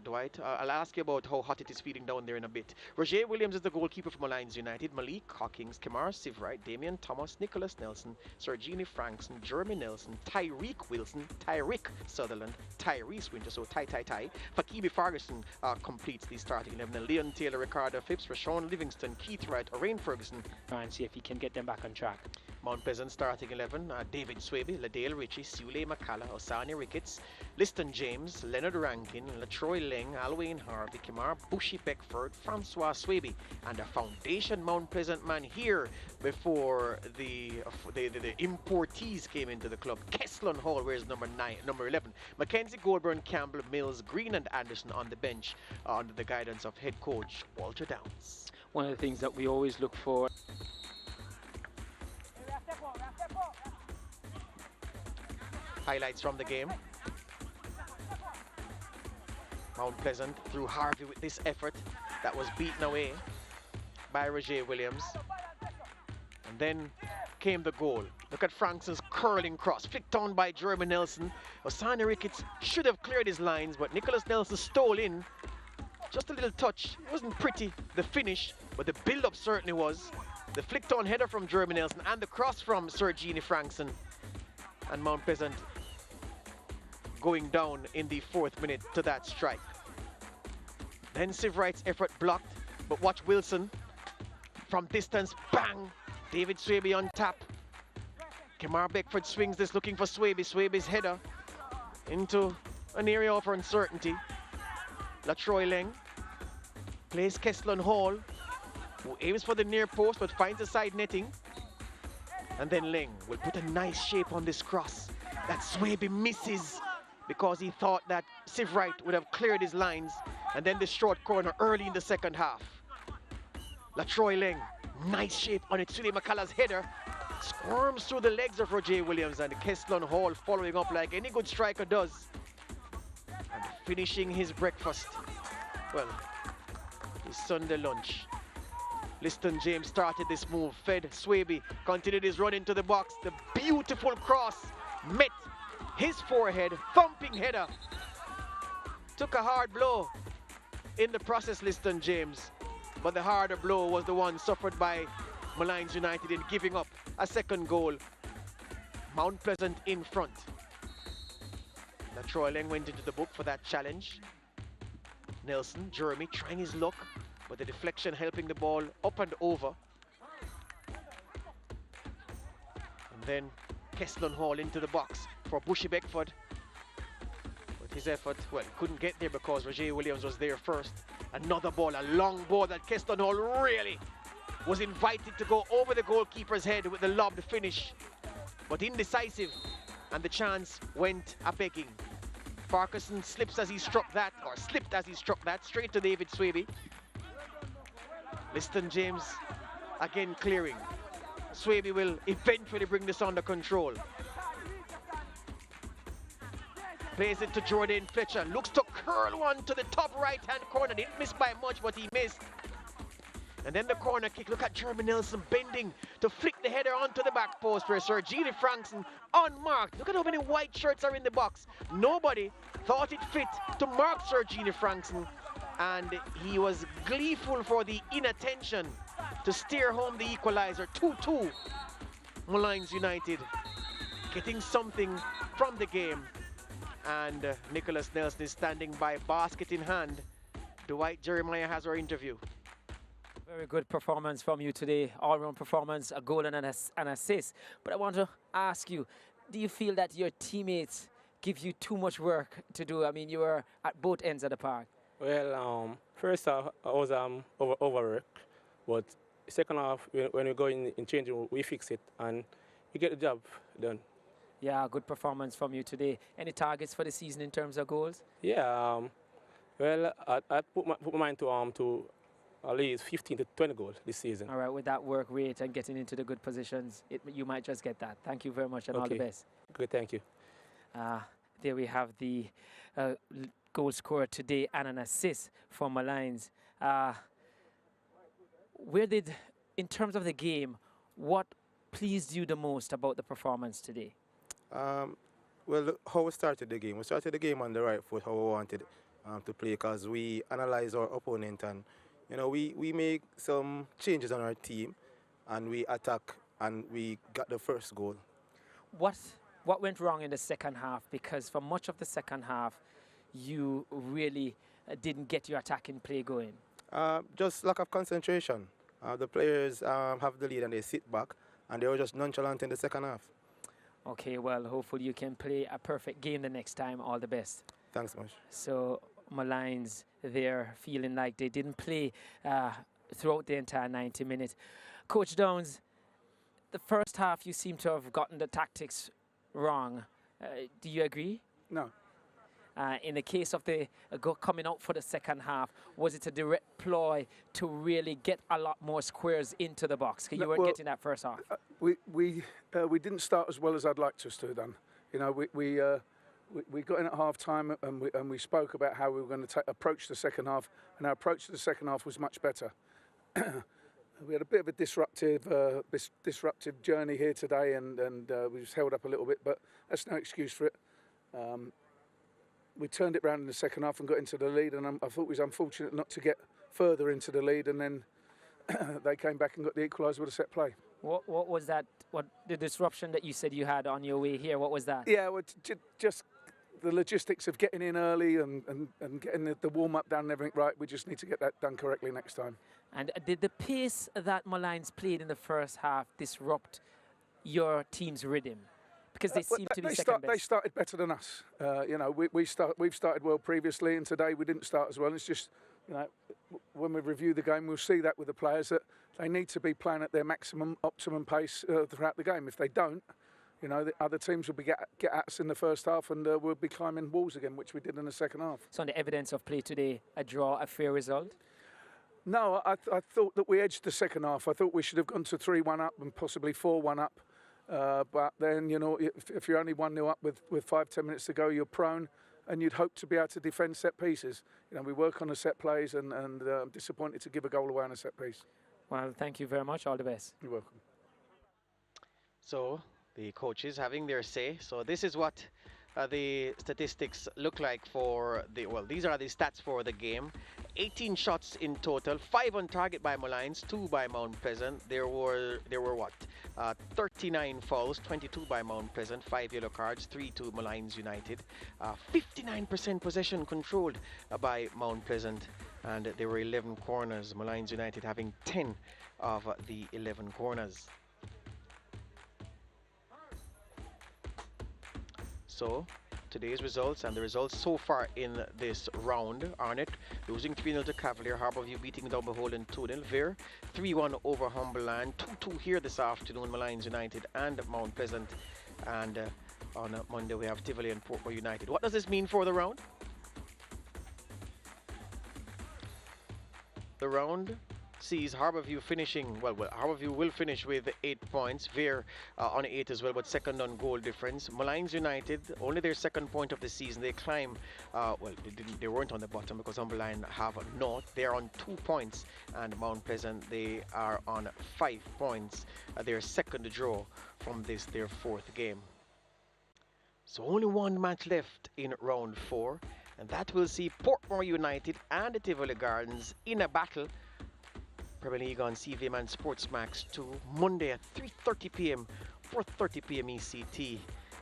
Dwight. I'll ask you about how hot it is feeling down there in a bit. Roger Williams is the goalkeeper for Molynes United. Malik Hawkins, Kamar Sivrite, Damian Thomas, Nicholas Nelson, Sir Jeannie Frankson, Jeremy Nelson, Tyreek Wilson, Tyreek Sutherland, Tyrese Winter, so Ty. Fakibi Ferguson completes the starting 11. And Leon Taylor, Ricardo Phipps, Rashawn Livingston, Keith Wright, Orain Ferguson. Try and see if he can get them back on track. Mount Pleasant starting 11, David Swaby, Ladale Ritchie, Sule McCalla, Osani Ricketts, Liston James, Leonard Rankin, Latroy Leng, Alwyn Harvey, Kimar, Bushy Beckford, Francois Swaby, and a foundation Mount Pleasant man here before the importees came into the club. Kesslon Hall wears number 11. Mackenzie Goldburn, Campbell, Mills, Green and Anderson on the bench under the guidance of head coach Walter Downs. One of the things that we always look for. Highlights from the game. Mount Pleasant through Harvey with this effort that was beaten away by Roger Williams. And then came the goal. Look at Frankson's curling cross, flicked on by Jeremy Nelson. Osani Ricketts should have cleared his lines, but Nicholas Nelson stole in. Just a little touch. It wasn't pretty, the finish, but the build-up certainly was. The flicked on header from Jeremy Nelson and the cross from Sir Jeannie Frankson. And Mount Pleasant going down in the 4th minute to that strike. Then Sivrite's effort blocked, but watch Wilson from distance, bang! David Swaby on tap. Kamar Beckford swings this, looking for Swaby. Swaby's header into an area of uncertainty. Latroy Leng plays Kesslon Hall, who aims for the near post but finds the side netting. And then Leng will put a nice shape on this cross that Swaby misses because he thought that Sivrite would have cleared his lines. And then the short corner early in the 2nd half. Latroy Leng, nice shape on it. Sule McCall's header squirms through the legs of Roger Williams, and Kesslon Hall following up like any good striker does. And finishing his breakfast. Well, his Sunday lunch. Liston James started this move, fed Swaby, continued his run into the box. The beautiful cross met his forehead, thumping header. Took a hard blow in the process, Liston James, but the harder blow was the one suffered by Molynes United in giving up a 2nd goal. Mount Pleasant in front. Latroy Leng went into the book for that challenge. Nelson, Jeremy trying his luck, but the deflection helping the ball up and over. And then Kesslon Hall into the box for Bushy Beckford. With his effort, well, couldn't get there because Roger Williams was there first. Another ball, a long ball that Kesslon Hall really was invited to go over the goalkeeper's head with the lobbed finish, but indecisive, and the chance went a-begging. Farquharson slips as he struck that, or slipped as he struck that, straight to David Swaby. Liston James again clearing. Swaby will eventually bring this under control. Plays it to Jordan Fletcher, looks to curl one to the top right-hand corner. Didn't miss by much, but he missed. And then the corner kick, look at Jeremy Nelson bending to flick the header onto the back post for Sir Jeannie Frankson, unmarked. Look at how many white shirts are in the box. Nobody thought it fit to mark Sir Jeannie Frankson, and he was gleeful for the inattention to steer home the equalizer. 2-2. Molynes United getting something from the game, and Nicholas Nelson is standing by, basket in hand. Dwight Jeremiah has our interview. Very good performance from you today, all-round performance, a goal and an assist. But I want to ask you, do you feel that your teammates give you too much work to do? I mean, you were at both ends of the park. Well, first half I was overworked, but second half when we go in changing, we fix it and we get the job done. Yeah, good performance from you today. Any targets for the season in terms of goals? Yeah, well, I put my mind to at least 15 to 20 goals this season. All right, with that work rate and getting into the good positions, you might just get that. Thank you very much and all the best. Good, thank you. There we have the goal scorer today and an assist for Molynes. In terms of the game, what pleased you the most about the performance today? Well, how we started the game. We started the game on the right foot, how we wanted. to play, because we analyze our opponent and, you know, we make some changes on our team and we attack and we got the first goal. What went wrong in the second half? Because for much of the second half, you really didn't get your attacking play going. Just lack of concentration. The players have the lead and they sit back, and they were just nonchalant in the second half. Okay, well, hopefully you can play a perfect game the next time. All the best. Thanks much. So Molynes, they're feeling like they didn't play throughout the entire 90 minutes. Coach Downs, the first half you seem to have gotten the tactics wrong. Do you agree? No. In the case of the coming out for the second half, was it a direct ploy to really get a lot more squares into the box? Because you weren't getting that first half. We didn't start as well as I'd liked us to have done. You know, we got in at half time and we spoke about how we were going to approach the second half, and our approach to the second half was much better. We had a bit of a disruptive journey here today, and we was held up a little bit, but that's no excuse for it. We turned it around in the second half and got into the lead, and I thought it was unfortunate not to get further into the lead, and then they came back and got the equaliser with a set play. What was that? What the disruption that you said you had on your way here? What was that? Yeah, well, just the logistics of getting in early and getting the warm-up done and everything right. We just need to get that done correctly next time. And did the pace that Molynes played in the first half disrupt your team's rhythm? Because they seem to be second best. They started better than us. You know, we've started well previously, and today we didn't start as well. It's just, you know, when we review the game, we'll see that with the players that they need to be playing at their optimum pace throughout the game. If they don't, you know, the other teams will get at us in the first half, and we'll be climbing walls again, which we did in the second half. So on the evidence of play today, a draw, a fair result? No, I thought that we edged the second half. I thought we should have gone to 3-1 up and possibly 4-1 up. But then, you know, if you're only 1-0 up with 5-10 minutes to go, you're prone, and you'd hope to be able to defend set pieces. You know, we work on the set plays, and I'm disappointed to give a goal away on a set piece. Well, thank you very much. All the best. You're welcome. So the coaches having their say. So this is what the statistics look like for the, well, these are the stats for the game. 18 shots in total, 5 on target by Molynes, 2 by Mount Pleasant. There were what? 39 fouls, 22 by Mount Pleasant, 5 yellow cards, 3 to Molynes United. 59% possession controlled by Mount Pleasant, and there were 11 corners. Molynes United having 10 of the 11 corners. So today's results and the results so far in this round: Arnott losing 3-0 to Cavalier, Harbourview beating down Beholden 2-0, Vere 3-1 over Humberland, 2-2 here this afternoon, Molynes United and Mount Pleasant, and on Monday we have Tivoli and Portmore United. What does this mean for the round? The round sees Harbourview finishing, well, Harbourview will finish with 8 points, Vere on 8 as well, but second on goal difference. Molynes United, only their second point of the season, they climb, well, they weren't on the bottom because Humberland have 0. They're on 2 points, and Mount Pleasant, they are on 5 points. Their second draw from this, their 4th game. So only one match left in round 4, and that will see Portmore United and the Tivoli Gardens in a battle. Premier League on CVM and Sportsmax 2, Monday at 3:30 p.m, 4:30 p.m. ECT.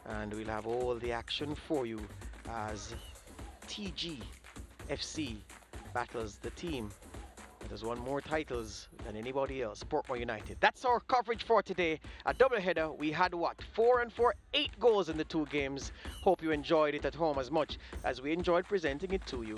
And we'll have all the action for you as TGFC battles the team that has won more titles than anybody else, Portmore United. That's our coverage for today. A doubleheader. We had what? 4 and 4, 8 goals in the 2 games. Hope you enjoyed it at home as much as we enjoyed presenting it to you.